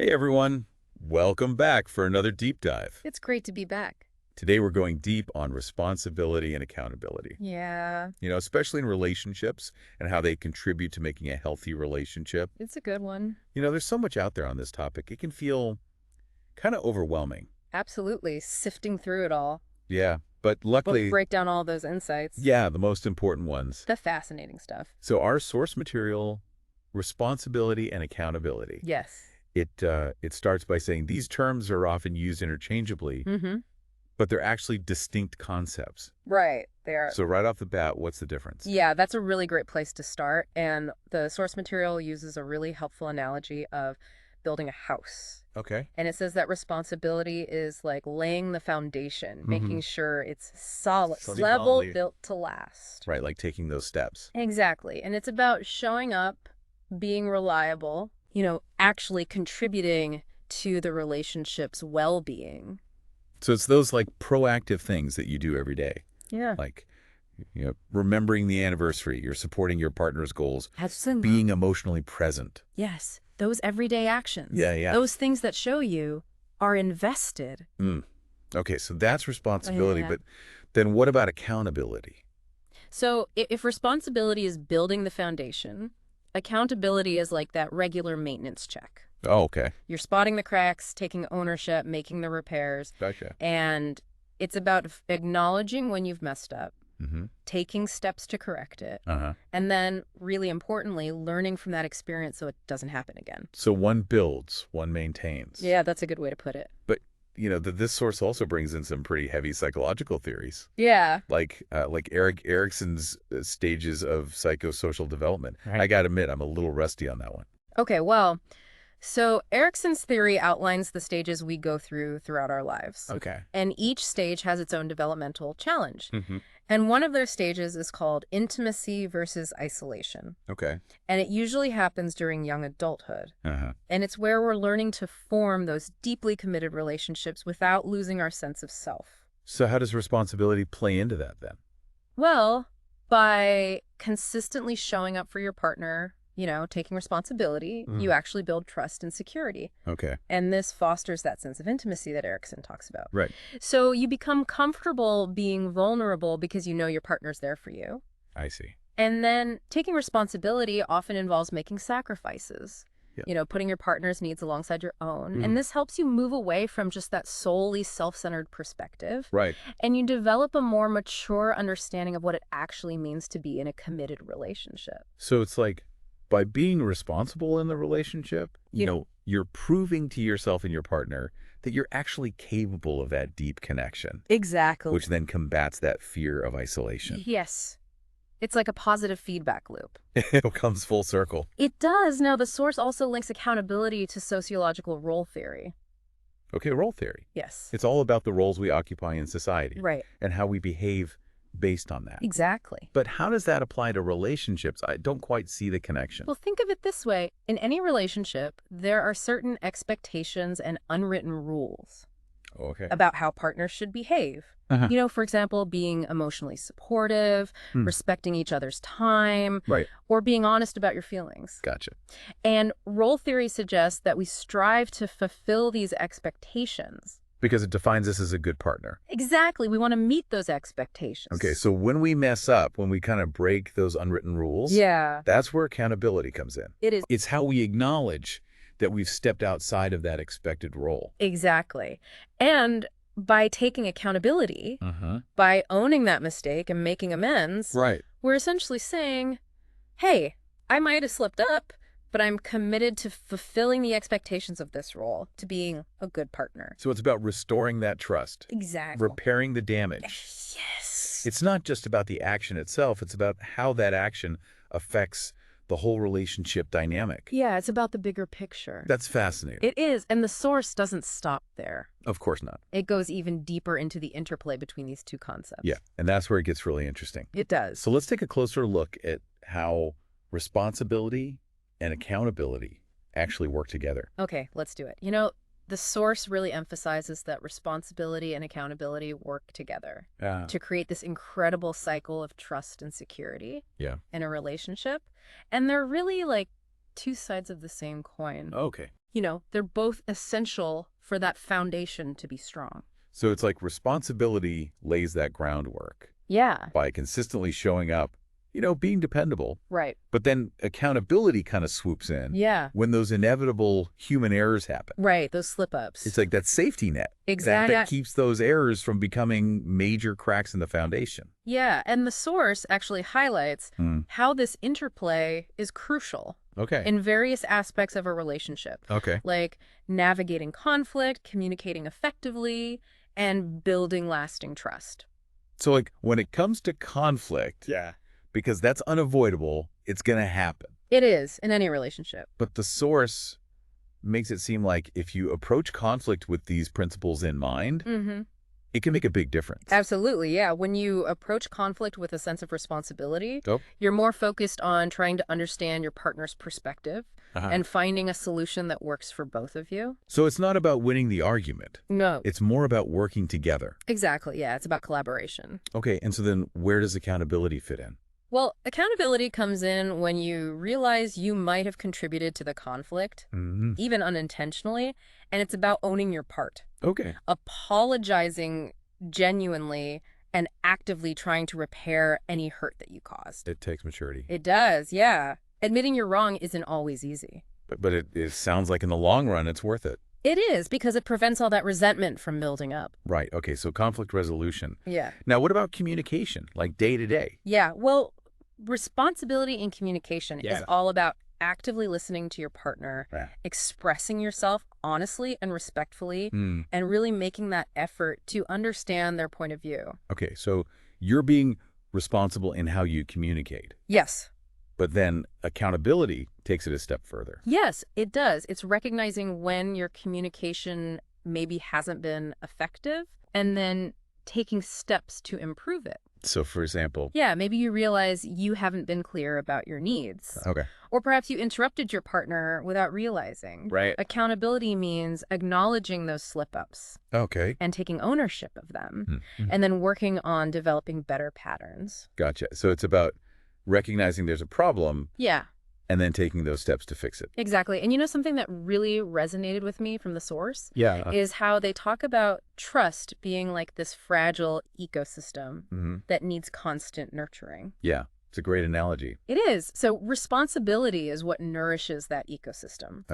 Hey everyone, welcome back for another deep dive. It's great to be back. Today we're going deep on responsibility and accountability. Yeah, Especially in relationships and how they contribute to making a healthy relationship. it's a good one. There's so much out there on this topic. It can feel kind of overwhelming. Absolutely. Sifting through it all. Yeah, but But luckily, break down all those insights. yeah, the most important ones. The fascinating stuff. So our source material, responsibility and accountability. Yes. It starts by saying these terms are often used interchangeably, Mm-hmm. but they're actually distinct concepts. Right. There. So right off the bat, what's the difference? Yeah, that's a really great place to start. And the source material uses a really helpful analogy of building a house. Okay. And it says that responsibility is like laying the foundation, Mm-hmm. making sure it's solid, Solid. level, built to last. Right, like taking those steps. Exactly. And it's about showing up, being reliable, actually contributing to the relationship's well-being. So it's those like proactive things that you do every day. Yeah. Like, remembering the anniversary, you're supporting your partner's goals, Absolutely. being emotionally present. Yes. Those everyday actions. Yeah. Those things that show you are invested. Okay, so that's responsibility, Yeah. but then what about accountability? So if responsibility is building the foundation, accountability is like that regular maintenance check. Oh, okay. You're spotting the cracks, taking ownership, making the repairs, Gotcha. and it's about acknowledging when you've messed up, Mm-hmm. taking steps to correct it, Uh-huh. and then, really importantly, learning from that experience so it doesn't happen again. So one builds, one maintains. Yeah, that's a good way to put it. But, this source also brings in some pretty heavy psychological theories. Yeah. Like Erik Erikson's stages of psychosocial development. Right. I got to admit, I'm a little rusty on that one. Okay, well, so Erikson's theory outlines the stages we go throughout our lives. Okay. And each stage has its own developmental challenge. Mm-hmm. And one of their stages is called intimacy versus isolation. Okay. And it usually happens during young adulthood. Uh-huh. And it's where we're learning to form those deeply committed relationships without losing our sense of self. So how does responsibility play into that then? Well, by consistently showing up for your partner, taking responsibility, you actually build trust and security. Okay. And this fosters that sense of intimacy that Erikson talks about. Right. So you become comfortable being vulnerable because you know your partner's there for you. I see. And then taking responsibility often involves making sacrifices. Yeah. Putting your partner's needs alongside your own. And this helps you move away from just that solely self-centered perspective. Right. And you develop a more mature understanding of what it actually means to be in a committed relationship. So it's like by being responsible in the relationship, you're proving to yourself and your partner that you're actually capable of that deep connection, Exactly. which then combats that fear of isolation. Yes. It's like a positive feedback loop. It comes full circle. It does. Now, the source also links accountability to sociological role theory. Okay, role theory. Yes. It's all about the roles we occupy in society Right. and how we behave based on that. Exactly. But how does that apply to relationships? I don't quite see the connection. Well, think of it this way. In any relationship, there are certain expectations and unwritten rules Okay. about how partners should behave. Uh-huh. For example, being emotionally supportive, respecting each other's time, Right. or being honest about your feelings. Gotcha. And role theory suggests that we strive to fulfill these expectations. Because it defines us as a good partner. Exactly. We want to meet those expectations. Okay, so when we mess up, when we kind of break those unwritten rules, Yeah, that's where accountability comes in. it is. It's how we acknowledge that we've stepped outside of that expected role. Exactly. And by taking accountability, Uh-huh. by owning that mistake and making amends, Right. we're essentially saying, hey, I might have slipped up, but I'm committed to fulfilling the expectations of this role, to being a good partner. So it's about restoring that trust, Exactly. repairing the damage. Yes. It's not just about the action itself, it's about how that action affects the whole relationship dynamic. Yeah, it's about the bigger picture. That's fascinating. It is, and the source doesn't stop there. Of course not. It goes even deeper into the interplay between these two concepts. Yeah, and that's where it gets really interesting. It does. So let's take a closer look at how responsibility and accountability actually work together. Okay, let's do it. The source really emphasizes that responsibility and accountability work together to create this incredible cycle of trust and security in a relationship. And they're really like two sides of the same coin. Okay. they're both essential for that foundation to be strong. So it's like responsibility lays that groundwork Yeah. by consistently showing up, being dependable. Right. But then accountability kind of swoops in Yeah. when those inevitable human errors happen. Right, those slip-ups. It's like that safety net. Exactly. That keeps those errors from becoming major cracks in the foundation. Yeah, and the source actually highlights how this interplay is crucial in various aspects of a relationship. Like navigating conflict, communicating effectively, and building lasting trust. So like when it comes to conflict, because that's unavoidable, it's going to happen. It is in any relationship. But the source makes it seem like if you approach conflict with these principles in mind, it can make a big difference. Absolutely, yeah. When you approach conflict with a sense of responsibility, you're more focused on trying to understand your partner's perspective and finding a solution that works for both of you. So it's not about winning the argument. No. It's more about working together. Exactly, yeah. It's about collaboration. Okay, and so then where does accountability fit in? Well, accountability comes in when you realize you might have contributed to the conflict, even unintentionally, and it's about owning your part. Apologizing genuinely and actively trying to repair any hurt that you caused. It takes maturity. It does, yeah. Admitting you're wrong isn't always easy. But it sounds like in the long run, it's worth it. It is, because it prevents all that resentment from building up. Right. Okay, so conflict resolution. Yeah. Now, what about communication, like day to day? Yeah, well, responsibility in communication is all about actively listening to your partner, expressing yourself honestly and respectfully, and really making that effort to understand their point of view. Okay, so you're being responsible in how you communicate. Yes. But then accountability takes it a step further. Yes, it does. It's recognizing when your communication maybe hasn't been effective and then taking steps to improve it. So, for example? Yeah, maybe you realize you haven't been clear about your needs. Or perhaps you interrupted your partner without realizing. Right. Accountability means acknowledging those slip-ups. And taking ownership of them. And then working on developing better patterns. Gotcha. So it's about recognizing there's a problem. Yeah. And then taking those steps to fix it. Exactly. And something that really resonated with me from the source is how they talk about trust being like this fragile ecosystem that needs constant nurturing. Yeah, it's a great analogy. It is. So responsibility is what nourishes that ecosystem.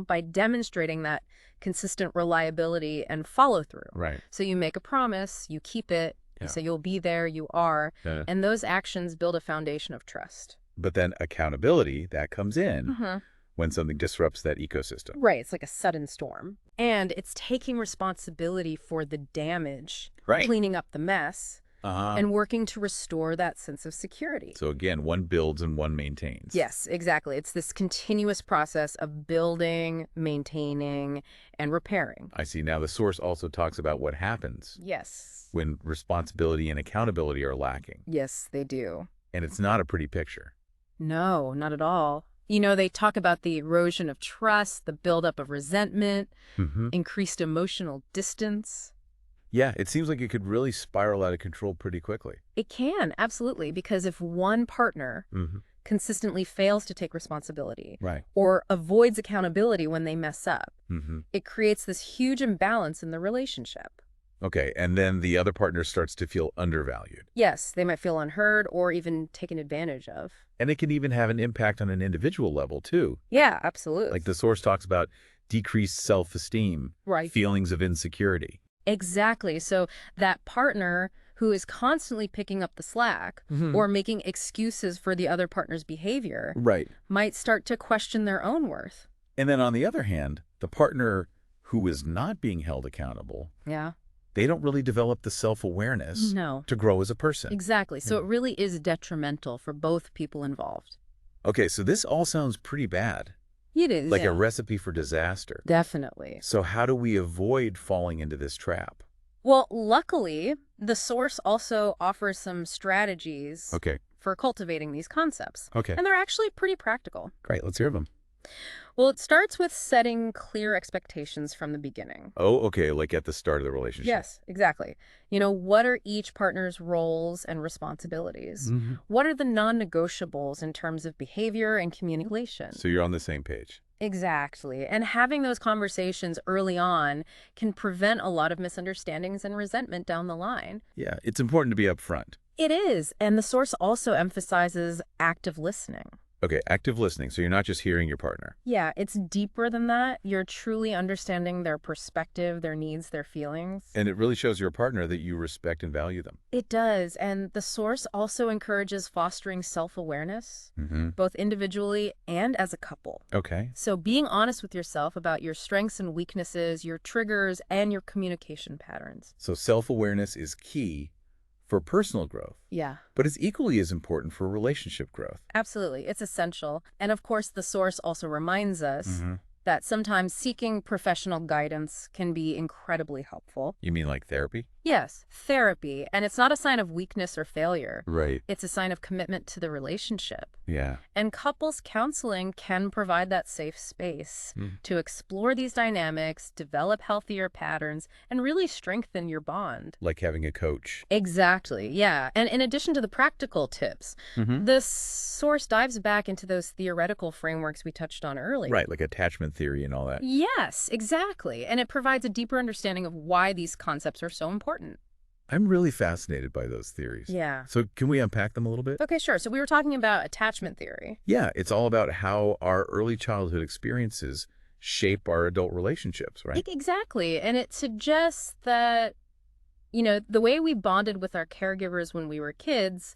By demonstrating that consistent reliability and follow through. Right. So you make a promise, you keep it, you say you'll be there, you are, and those actions build a foundation of trust. But then accountability, that comes in when something disrupts that ecosystem. Right. It's like a sudden storm. And it's taking responsibility for the damage, cleaning up the mess, and working to restore that sense of security. So again, one builds and one maintains. Yes, exactly. It's this continuous process of building, maintaining, and repairing. I see. Now, the source also talks about what happens. Yes. When responsibility and accountability are lacking. Yes, they do. And it's not a pretty picture. No, not at all. They talk about the erosion of trust, the buildup of resentment, increased emotional distance. Yeah, it seems like it could really spiral out of control pretty quickly. It can, absolutely, because if one partner consistently fails to take responsibility or avoids accountability when they mess up, it creates this huge imbalance in the relationship. Okay, and then the other partner starts to feel undervalued. Yes, they might feel unheard or even taken advantage of. And it can even have an impact on an individual level, too. Yeah, absolutely. Like the source talks about decreased self-esteem, feelings of insecurity. Exactly. So that partner who is constantly picking up the slack or making excuses for the other partner's behavior might start to question their own worth. And then on the other hand, the partner who is not being held accountable they don't really develop the self-awareness to grow as a person. Exactly. So it really is detrimental for both people involved. Okay, so this all sounds pretty bad. It is. Like a recipe for disaster. Definitely. So how do we avoid falling into this trap? Well, luckily, the source also offers some strategies for cultivating these concepts. And they're actually pretty practical. Great. Let's hear them. Well, it starts with setting clear expectations from the beginning. Oh, okay, like at the start of the relationship. Yes, exactly. What are each partner's roles and responsibilities? What are the non-negotiables in terms of behavior and communication? So you're on the same page. Exactly. And having those conversations early on can prevent a lot of misunderstandings and resentment down the line. Yeah, it's important to be upfront. It is. And the source also emphasizes active listening. Okay, active listening. So you're not just hearing your partner. Yeah, it's deeper than that. You're truly understanding their perspective, their needs, their feelings. And it really shows your partner that you respect and value them. It does. And the source also encourages fostering self-awareness, both individually and as a couple. Okay. So being honest with yourself about your strengths and weaknesses, your triggers, and your communication patterns. So self-awareness is key for personal growth. Yeah. But it's equally as important for relationship growth. Absolutely. It's essential. And of course, the source also reminds us that sometimes seeking professional guidance can be incredibly helpful. You mean like therapy? Yes, therapy. And it's not a sign of weakness or failure. Right. It's a sign of commitment to the relationship. Yeah. And couples counseling can provide that safe space to explore these dynamics, develop healthier patterns, and really strengthen your bond. Like having a coach. Exactly, yeah. And in addition to the practical tips, the source dives back into those theoretical frameworks we touched on earlier. Right, like attachment theory and all that. Yes, exactly. And it provides a deeper understanding of why these concepts are so important. I'm really fascinated by those theories. Yeah. So can we unpack them a little bit? Okay, sure. So we were talking about attachment theory. Yeah, it's all about how our early childhood experiences shape our adult relationships, right? Exactly. And it suggests that, the way we bonded with our caregivers when we were kids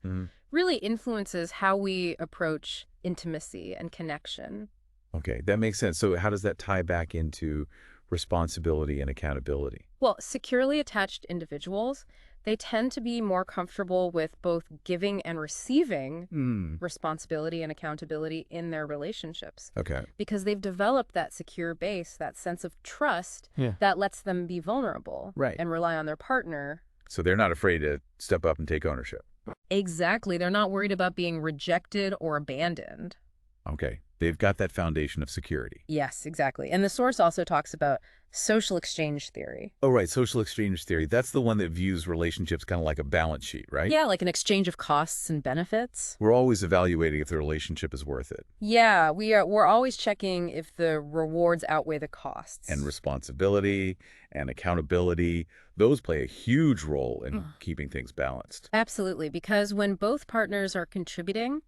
really influences how we approach intimacy and connection. Okay, that makes sense. So how does that tie back into responsibility and accountability? Well, securely attached individuals, they tend to be more comfortable with both giving and receiving responsibility and accountability in their relationships. Okay. Because they've developed that secure base, that sense of trust that lets them be vulnerable and rely on their partner. So they're not afraid to step up and take ownership. Exactly. They're not worried about being rejected or abandoned. Okay. They've got that foundation of security. Yes, exactly. And the source also talks about social exchange theory. Oh, right. Social exchange theory. That's the one that views relationships kind of like a balance sheet, right? Yeah, like an exchange of costs and benefits. We're always evaluating if the relationship is worth it. Yeah, we're always checking if the rewards outweigh the costs. And responsibility and accountability, those play a huge role in keeping things balanced. Absolutely, because when both partners are contributing,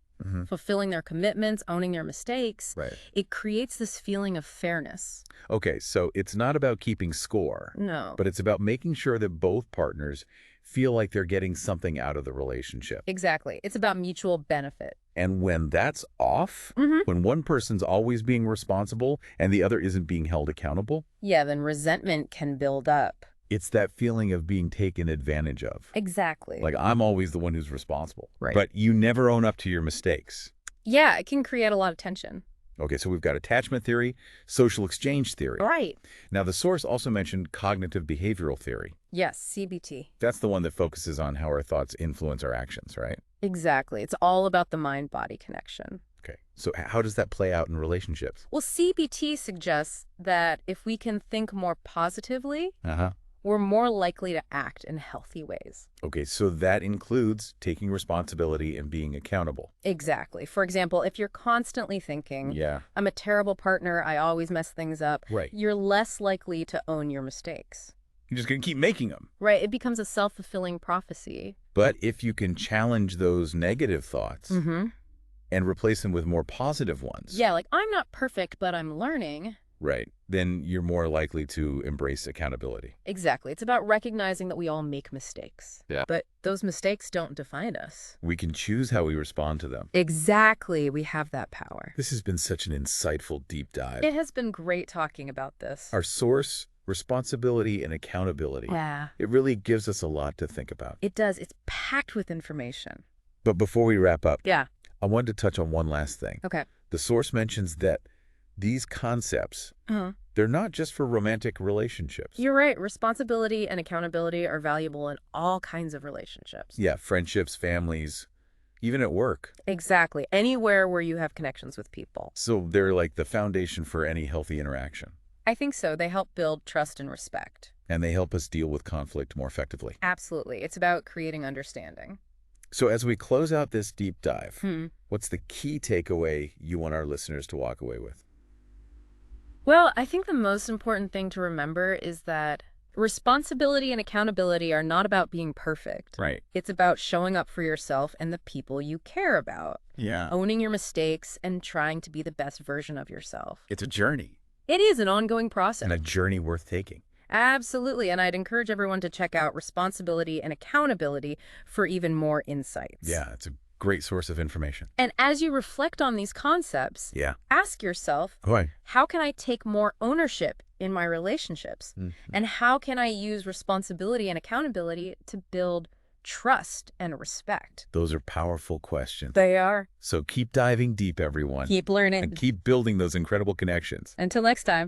fulfilling their commitments, owning their mistakes, it creates this feeling of fairness. Okay, so it's not about keeping score. No. But it's about making sure that both partners feel like they're getting something out of the relationship. Exactly. It's about mutual benefit. And when that's off, when one person's always being responsible and the other isn't being held accountable, yeah, then resentment can build up. It's that feeling of being taken advantage of. Exactly. Like, I'm always the one who's responsible. Right. But you never own up to your mistakes. Yeah, it can create a lot of tension. Okay, so we've got attachment theory, social exchange theory. Right. Now, the source also mentioned cognitive behavioral theory. Yes, CBT. That's the one that focuses on how our thoughts influence our actions, right? Exactly. It's all about the mind-body connection. Okay, so how does that play out in relationships? Well, CBT suggests that if we can think more positively, we're more likely to act in healthy ways. Okay, so that includes taking responsibility and being accountable. Exactly. For example, if you're constantly thinking, I'm a terrible partner, I always mess things up, you're less likely to own your mistakes. You're just going to keep making them. Right. It becomes a self-fulfilling prophecy. But if you can challenge those negative thoughts and replace them with more positive ones. Yeah, like, I'm not perfect, but I'm learning. Right. Then you're more likely to embrace accountability. Exactly. It's about recognizing that we all make mistakes. Yeah. But those mistakes don't define us. We can choose how we respond to them. Exactly. We have that power. This has been such an insightful deep dive. It has been great talking about this. Our source, responsibility, and accountability. Yeah. It really gives us a lot to think about. It does. It's packed with information. But before we wrap up, I wanted to touch on one last thing. Okay. The source mentions that these concepts, they're not just for romantic relationships. You're right. Responsibility and accountability are valuable in all kinds of relationships. Yeah, friendships, families, even at work. Exactly. Anywhere where you have connections with people. So they're like the foundation for any healthy interaction. I think so. They help build trust and respect. And they help us deal with conflict more effectively. Absolutely. It's about creating understanding. So as we close out this deep dive, what's the key takeaway you want our listeners to walk away with? Well, I think the most important thing to remember is that responsibility and accountability are not about being perfect. Right. It's about showing up for yourself and the people you care about. Yeah. Owning your mistakes and trying to be the best version of yourself. It's a journey. It is an ongoing process. And a journey worth taking. Absolutely. And I'd encourage everyone to check out Responsibility and Accountability for even more insights. Yeah, it's a great source of information. And as you reflect on these concepts, ask yourself, how can I take more ownership in my relationships? And how can I use responsibility and accountability to build trust and respect? Those are powerful questions. They are. So keep diving deep, everyone. Keep learning. And keep building those incredible connections. Until next time.